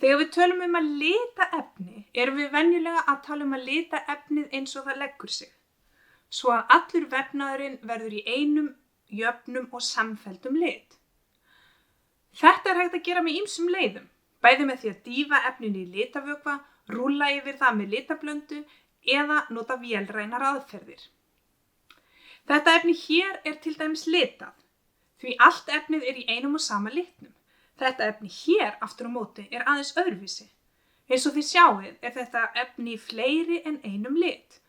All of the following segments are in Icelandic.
Þegar við tölum að lita efni, erum við venjulega að tala að lita efnið eins og það leggur sig, svo að allur vefnaðurinn verður í einum, jöfnum og samfelldum lit. Þetta hægt að gera með ýmsum leiðum, bæði með því að dýfa efninu í litavökva, rúlla yfir það með litablöndu eða nota vélrænar aðferðir. Þetta efni hér til dæmis litað, því allt efnið í einum og sama litnum. Þetta efni hér aftur á móti aðeins öðruvísi. Eins og þið sjáið þetta efni í fleiri en einum lit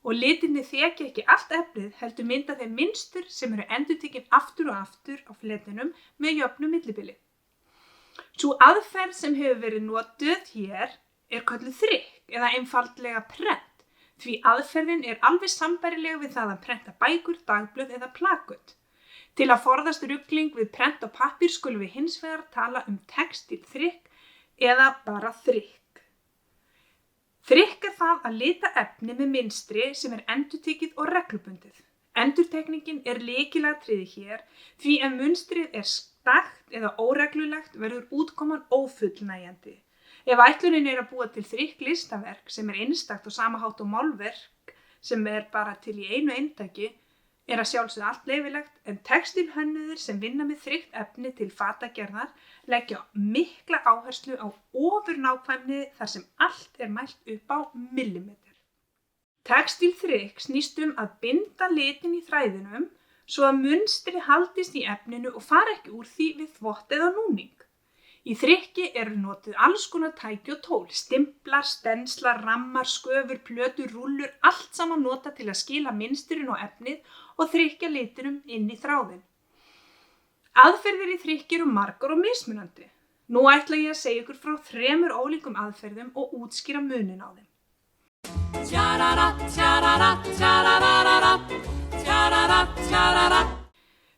og litirnir þekja ekki allt efnið heldur mynda þeim mynstur sem eru endurtekin aftur og aftur á fletinum með jöfnu millibili. Sú aðferð sem hefur verið notuð hér kölluð þrykk eða einfaldlega prent, því aðferðin alveg sambærileg við það að prenta bækur, dagblöð eða plakut. Til að forðast rugling við prent á pappír skulum við hins vegar tala textílþrykk eða bara þrykk. Þrykk það að lita efni með mynstri sem endurtekið og reglubundið. Endurtekningin lykilatriði hér því ef mynstrið stakt eða óreglulegt verður útkoman ófullnægjandi. Ef ætlunin að búa til þrykk listaverk sem einstakt og sama hátt og málverk sem bara til í einu eintaki, að sjálfsögðu allt leyfilegt, en textílhönnuðir sem vinna með þrykkt efni til fatagerðar leggja mikla áherslu á ofurnákvæmni þar sem allt mælt upp á millimeter. Textílþrykk snýst að binda litin í þræðinum svo að munstri haldist í efninu og fari ekki úr því við þvott eða núning. Í þrykki notuð alls konar tæki og tól, stimplar, stenslar, rammar, sköfur, plötur, rúllur, allt saman nota til að skila mynsturinn á efnið og þrykkja litinum inn í þráðinn. Aðferðir í þrykki margar og mismunandi. Nú ætla ég að segja ykkur frá 3 ólíkum aðferðum og útskýra munin á þeim.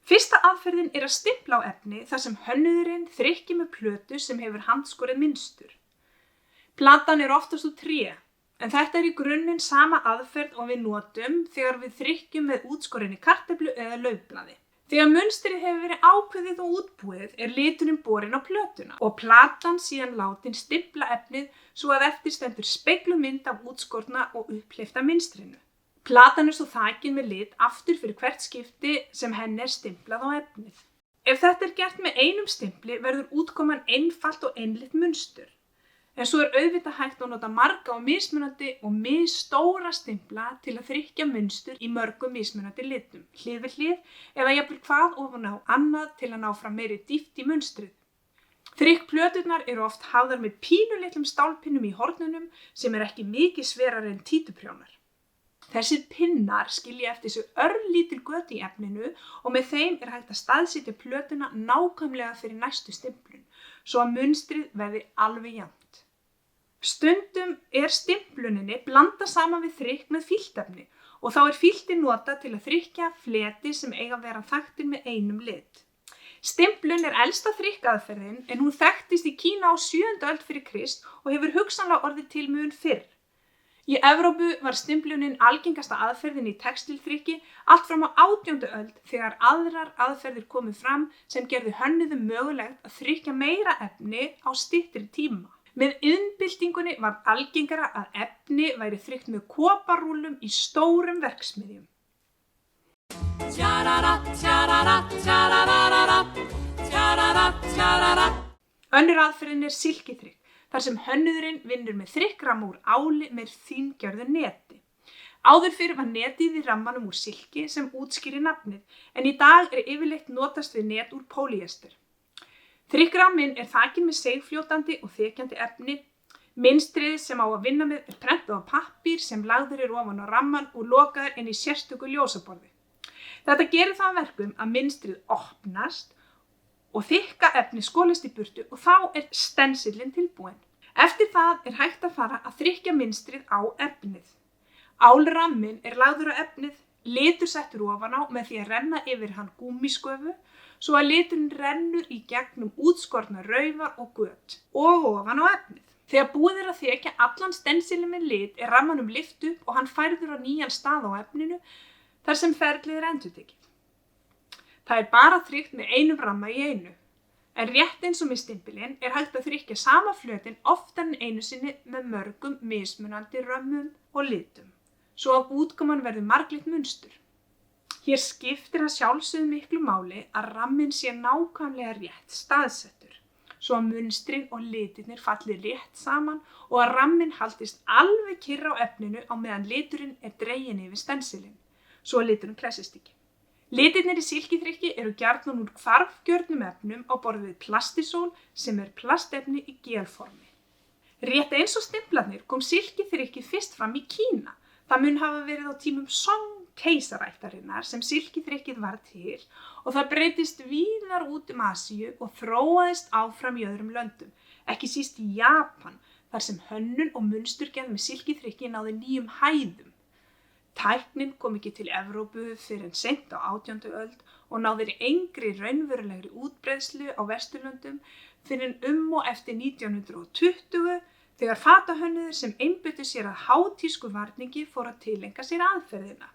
Fyrsta aðferðin að stimpla á efni þar sem hönnuðurinn þrykki með plötu sem hefur handskorið mynstur. Platan oftast úr tré, en þetta í grunninn sama aðferð og við notum þegar við þrykkjum með útskorinni kartöflu eða laufblaði. Þegar munstrið hefur verið ákveðið og útbúið liturinn borinn á plötuna og platan síðan látin stimpla efnið svo að eftir stendur speglumynd af útskorna og upphleypta mynstrinu. Platan svo þakin með lit aftur fyrir hvert skipti sem henni stimplað á efnið. Ef þetta gert með einum stimpli verður útkoman einfalt og einlitt munstur. En svo auðvitað hægt að nota marga og mismunandi og misstóra stimpla til að þrykkja munstur í mörgum mismunandi litum, hlið við hlið eða jafnvel hvað ofan á annað til að ná fram meiri dýpt í munstrið. Þrykkplöturnar oft hafðar með pínulitlum stálpinnum í hornunum sem ekki mikið sverari en títuprjónar. Þessir pinnar skilja eftir sig örlítil göt í efninu og með þeim hægt að staðsetja plötuna nákvæmlega fyrir næstu stimplun, svo að munstrið verði alveg jafnt. Stundum stimpluninni blanda saman við þrykk með fíltefni og þá fíltin notað til að þrykkja fleti sem eiga að vera þaktir með einum lit. Stimplun elsta þrykkaðferðin en hún þekktist í Kína á 7. öld fyrir Krist og hefur hugsanlega orðið til mun fyrr. Í Evrópu var stimplunin algengasta aðferðin í textílþrykki allt fram á 18. öld þegar aðrar aðferðir komu fram sem gerðu hönnuðum mögulegt að þrykkja meira efni á styttri tíma. Með iðnbyltingunni var algengara að efni væri þrykkt með koparrúllum í stórum verksmiðjum. Önnur aðferðin silkiþrykk, þar sem hönnuðurinn vinnur með þrykkramma úr áli með fíngerðu neti. Áður fyrr var netið í rammanum úr silki sem útskýrir nafnið, en í dag yfirleitt notast við net úr pólíester. Þrykkrammin þakinn með seigfljótandi og þekjandi efni. Mynstrið sem á að vinna með prentað á pappír sem lagður ofan á ramman og lokaður inn í sérstöku ljósaborði. Þetta gerir það að verkum að mynstrið opnast og þykka efni skolast í burtu og þá stensillinn tilbúinn. Eftir það hægt að fara að þrykkja mynstrið á efnið. Álrammin lagður á efnið, litur settur ofan á með því að renna yfir hann gúmmísköfu svo að liturinn rennur í gegnum útskorna raufar og göt og ofan á efnið. Þegar búið að þekja allan stensillinn með lit rammanum lyft upp og hann færður á nýjan stað á efninu þar sem ferlið endurtekið. Það bara þrykkt með einum ramma í einu. En rétt eins og með stimpilinn hægt að þrykkja sama flötinn oftar en einu sinni með mörgum mismunandi römmum og litum, svo að útkoman verður marglitt munstur. Hér skiptir að sjálfsögðu miklu máli að ramminn sé nákvæmlega rétt staðsettur, svo að munstrið og litirnir falli rétt saman og að ramminn haldist alveg kyrr á efninu á meðan liturinn dreginn yfir stensilinn, svo að liturinn klessist ekki. Litirnir í silkiþrykki gjarnan úr hvarfgjörnum efnum á borð við plastisól sem plastefni í gelformi. Rétt eins og stimplarnir kom silkiþrykki fyrst fram í Kína. Það mun hafa verið á tímum Song keisarættarinnar sem silkiþrykkið var til og það breytist víðar út Asíu og þróaðist áfram í öðrum löndum, ekki síst í Japan, þar sem hönnun og munsturgerð með silkiþrykki náði nýjum hæðum. Tæknin kom ekki til Evrópu fyrr en seint á 18. öld og náði engri raunverulegri útbreiðslu á Vesturlöndum fyrr en og eftir 1920 þegar fatahönnuðir sem einbeittu sér að hátísku varningi fóru að tileinka sér aðferðina.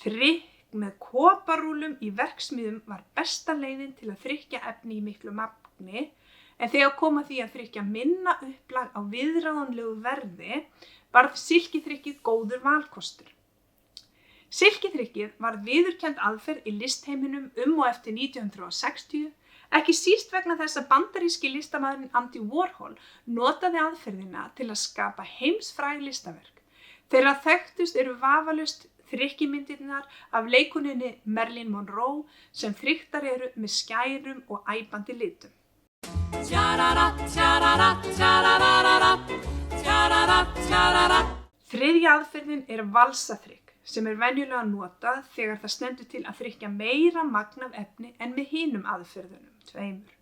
Þrykk með koparrúlum í verksmiðjum var besta leiðin til að þrykkja efni í miklu magni, en þegar kom að því að þrykkja minna upplag á viðráðanlegu verði varð silkiþrykkið góður valkostur. Silkiþrykkið var viðurkennd aðferð í listheiminum og eftir 1960, ekki síst vegna þess að bandaríski listamaðurinn Andy Warhol notaði aðferðina til að skapa heimsfræg listaverk. Þeirra þekktust vafalaust þrykkimyndirnar af leikoninni Marilyn Monroe sem þrykktar með skærum og æpandi litum. Þriðja aðferðin valsabrykk, sem venjulega notað þegar það stendur til að þrykkja meira magn af efni en með hinum aðferðunum tveimur.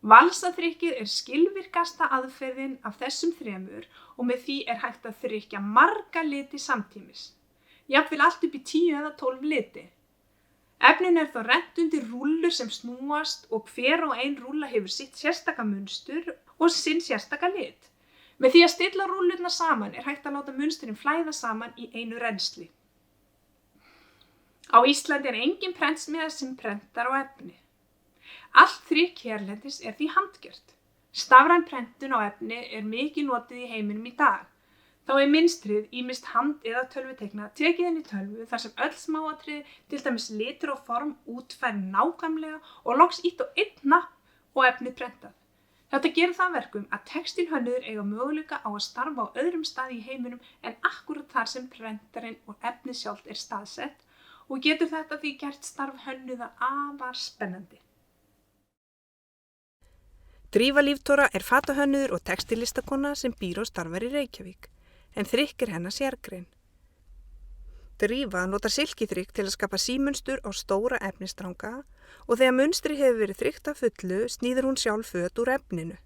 Valsaþrykkið skilvirkasta aðferðin af þessum þremur og með því hægt að þrykkja marga liti samtímis, jafnvel allt upp í 10 eða 12 liti. Efninu þó rennt undir rúllur sem snúast og hver og ein rúlla hefur sitt sérstaka munstur og sinn sérstaka lit. Með því að stilla rúllurnar saman hægt að láta munsturinn flæða saman í einu rennsli. Á Íslandi engin prentsmiðja sem prentar á efni. Allt þrykk hérlendis því handgjört. Stafræn prentun á efni mikið notið í heiminum í dag. Þá mynstrið ýmist hand- eða tölvuteiknað tekið inn í tölvu þar sem öll smáatriði, til dæmis litur og form, útfæri nákvæmlega og loks ýtt á einn hnapp og efnið prentað. Þetta gerir það verkum að textílhönnuðir eiga möguleika á að starfa á öðrum stað í heiminum en akkúrat þar sem prentarinn og efnið sjálft staðsett og getur þetta því gert starf hönnuða afar spennandi. Drífa Líftóra fatahönnuður og textíllistakona sem býr og starfar í Reykjavík, en þrykk hennar sérgrein. Drífa notar silkiþrykk til að skapa símunstur á stóra efnisstranga og þegar munstri hefur verið þrykkt að fullu sníður hún sjálf föt úr efninu.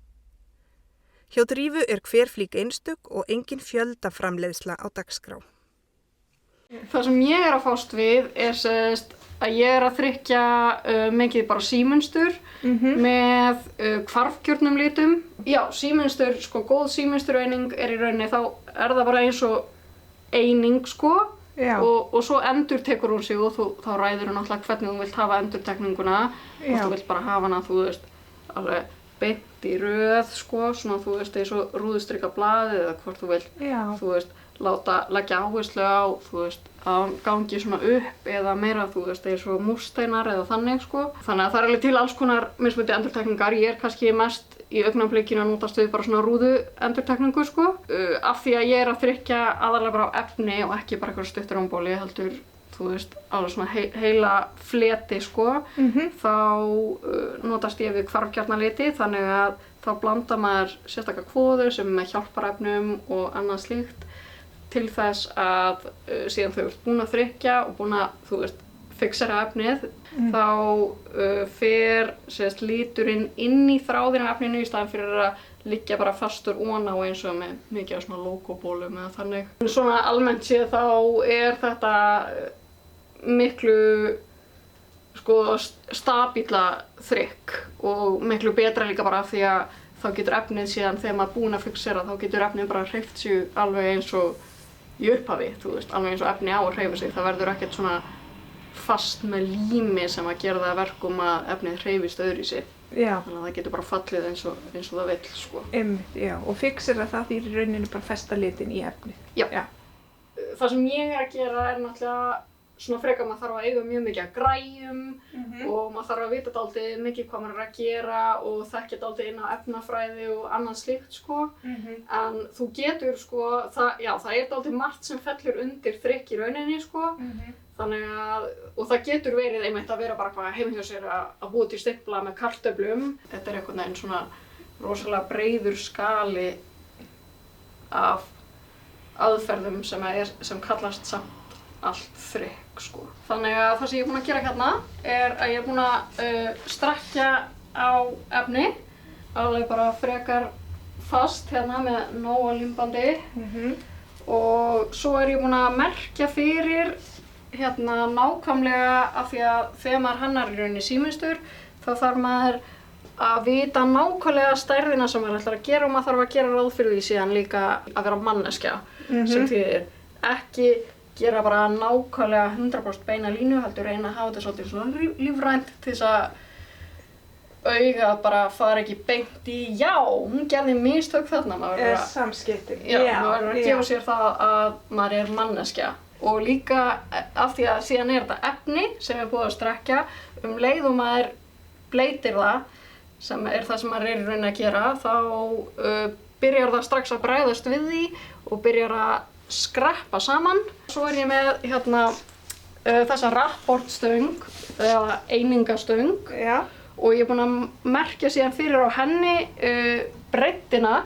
Hjá Drífu hver flík einstök og engin fjöldaframleiðsla á dagskrá. Það sem ég að fást við að ég að þrykkja mikið bara símunstur með hvarfgjörnum litum. Já, símunstur, góð símunstureining í rauninni, þá það bara eins og eining, og svo endurtekur hún sig og þá ræður hún náttúrulega hvernig þú vilt hafa endurtekninguna. Og þú vilt bara hafa hana, alveg beint í röð, svona eins og rúðustrikað blaðið eða hvort þú vilt, leggja áherslu á, að gangi svona upp eða meira, eins og múrsteinar eða þannig, Þannig að það alveg til alls konar mismunandi endurtekningar. Ég kannski mest í augnablikinu að notast við bara svona rúðu endurtekningu, Af því að ég að þrykkja aðallega bara á efni og ekki bara eitthvað stuttur ámbóli, heldur, alveg svona heila fleti, þá notast ég við hvarfgjarna liti, þannig að þá blanda maður sérstaka kvóður sem með hjálparefnum og annað slíkt til þess að síðan þau ert búin að þrykkja og búin að, fixera efnið, þá fer liturinn inn í þráðina af efninu í staðinn fyrir að liggja bara fastur ofan á eins og með mikið af svona logobólum eða þannig. Svona almennt séð þá þetta miklu stabíla þrykk og miklu betra líka bara af því að þá getur efnið síðan þegar maður búinn að fixera þá getur efnið bara hreyft sig alveg eins og í upphafi, alveg eins og efni á að hreyfa sig. Það verður ekkert svona fast með lími sem að gera það að verkum að efnið hreyfist öðruvísi. Já. Þannig að það getur bara fallið eins og það vill, sko. Einmitt, já. Og fixera það því í rauninni bara festa litin í efnið. Já. Það sem ég að gera náttúrulega svona frekar maður þarf að eiga mjög mikið að græjum og maður þarf að vita dálítið mikið hvað maður að gera og þekkja dálítið inn á efnafræði og annað slíkt, sko. En þú getur, sko, það dálítið margt sem fellur undir þrykk í rauninni, sko. Þannig að, og það getur verið einmitt að vera bara hvað heima hjá sér að búa til stimplað með kartöflum. Þetta einhvern veginn svona rosalega breiður skali af aðferðum sem kallast samt allt þrykk, sko. Þannig að það sem ég er búin að gera hérna að ég er búin að strekkja á efni, alveg bara frekar fast hérna með nóga límbandi og svo er ég búin að merkja fyrir hérna nákvæmlega af því að þegar maður hannar í rauninni símynstur þá þarf maður að vita nákvæmlega stærðina sem maður ætlar að gera og maður þarf að gera ráð fyrir því síðan líka að vera manneskja sem þýðir ekki gera bara nákvæmlega 100% beina línu, heldur reyna að hafa þetta svolítið svona lífrænt til þess að auga bara fara ekki beint í já, hún gerði mistök þarna. Samskiptin. Já, maður verður að gefa sér það að maður er manneskja. Og líka af því að síðan er þetta efni sem er búið að strekkja, leið og maður bleytir það, sem er það sem maður er í rauninni að gera, þá byrjar það strax að bregðast við því og byrjar að skreppa saman. Svo er ég með hérna þessa rapportstöng eða einingastöng og ég er búin að merkja síðan fyrir á henni breiddina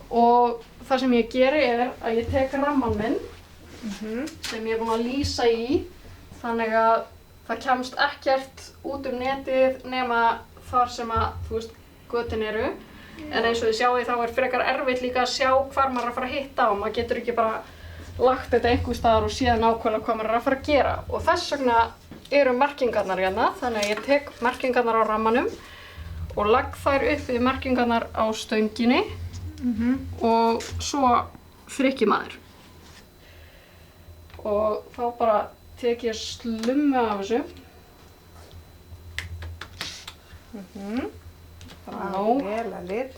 og það sem ég geri er að ég tek rammann minn sem ég er búin að lýsa í þannig að það kemst ekkert út netið nema þar sem að, þú veist, götin eru. En eins og þið sjáið þá frekar erfitt líka að sjá hvar maður er að fara að hitta og maður getur ekki bara lagt þetta einhvers staðar og séð nákvæmlega hvað maður er að fara að gera. Og þess vegna eru merkingarnar hérna, þannig að ég tek merkingarnar á rammanum og legg þær upp við merkingarnar á stönginni og svo þrykki maður. Og þá bara tek ég slummu af þessu. Nóg. Vel að lit.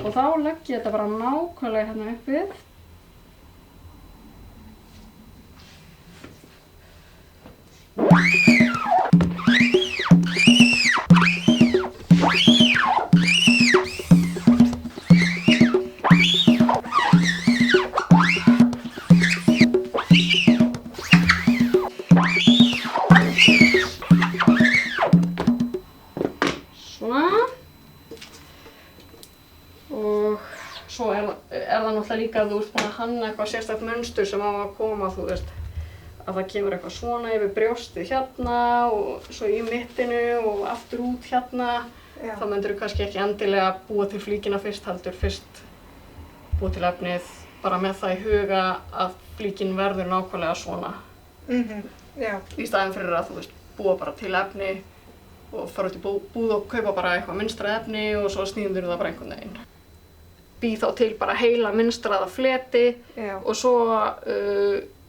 Og þá legg ég þetta bara nákvæmlega hérna upp við. Svo er það náttúrulega líka að þú ert búin að hanna eitthvað sérstakt munstur sem á að koma, þú veist, að það kemur eitthvað svona yfir brjóstið hérna og svo í mittinu og aftur út hérna. Þá myndirðu kannski ekki endilega búa til flíkina fyrst, heldur fyrst búa til efnið bara með það í huga að flíkin verður nákvæmlega svona. Í staðinn fyrir að, þú veist, búa bara til efni og fara út í búð og kaupa bara eitthvað mynstrað efni og svo snýður það bara einhvern veginn. Býð þá til bara heila mynstraða fleti og svo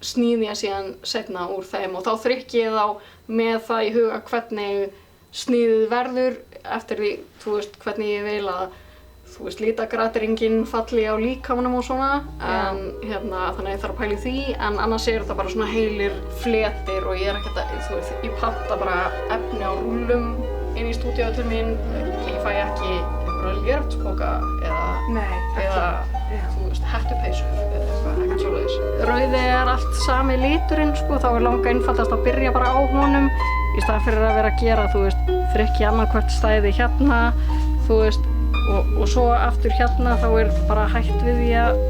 snýði ég síðan seinna úr þeim og þá þrykki ég þá með það í huga hvernig snýðið verður eftir því, þú veist, hvernig ég vil að, þú veist, litagratringin falli á líkamanum og svona en hérna, þannig að ég þarf að pæla í því en annars er þetta bara svona heilir fletir og ég er ekkert að, þú veist, ég panta bara efni á rúllum inn í stúdíóið til mín, ég fæ ekki einhverja lérftspoka eða þú veist, hettupeysu eða eitthvað, ekkert svoleiðis. Rauði er allt sami liturinn, sko, þá er langa einfaldast að byrja bara á honum í staðinn fyrir að vera að gera, þú veist, þrykki annarkvort stæði hérna, þú veist, og svo aftur hérna þá er bara hætt við því að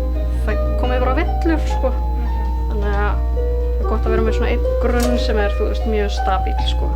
það komi bara villur, sko. Þannig að það er gott að vera með svona einn grunn sem er, þú veist, mjög stabíl, sko.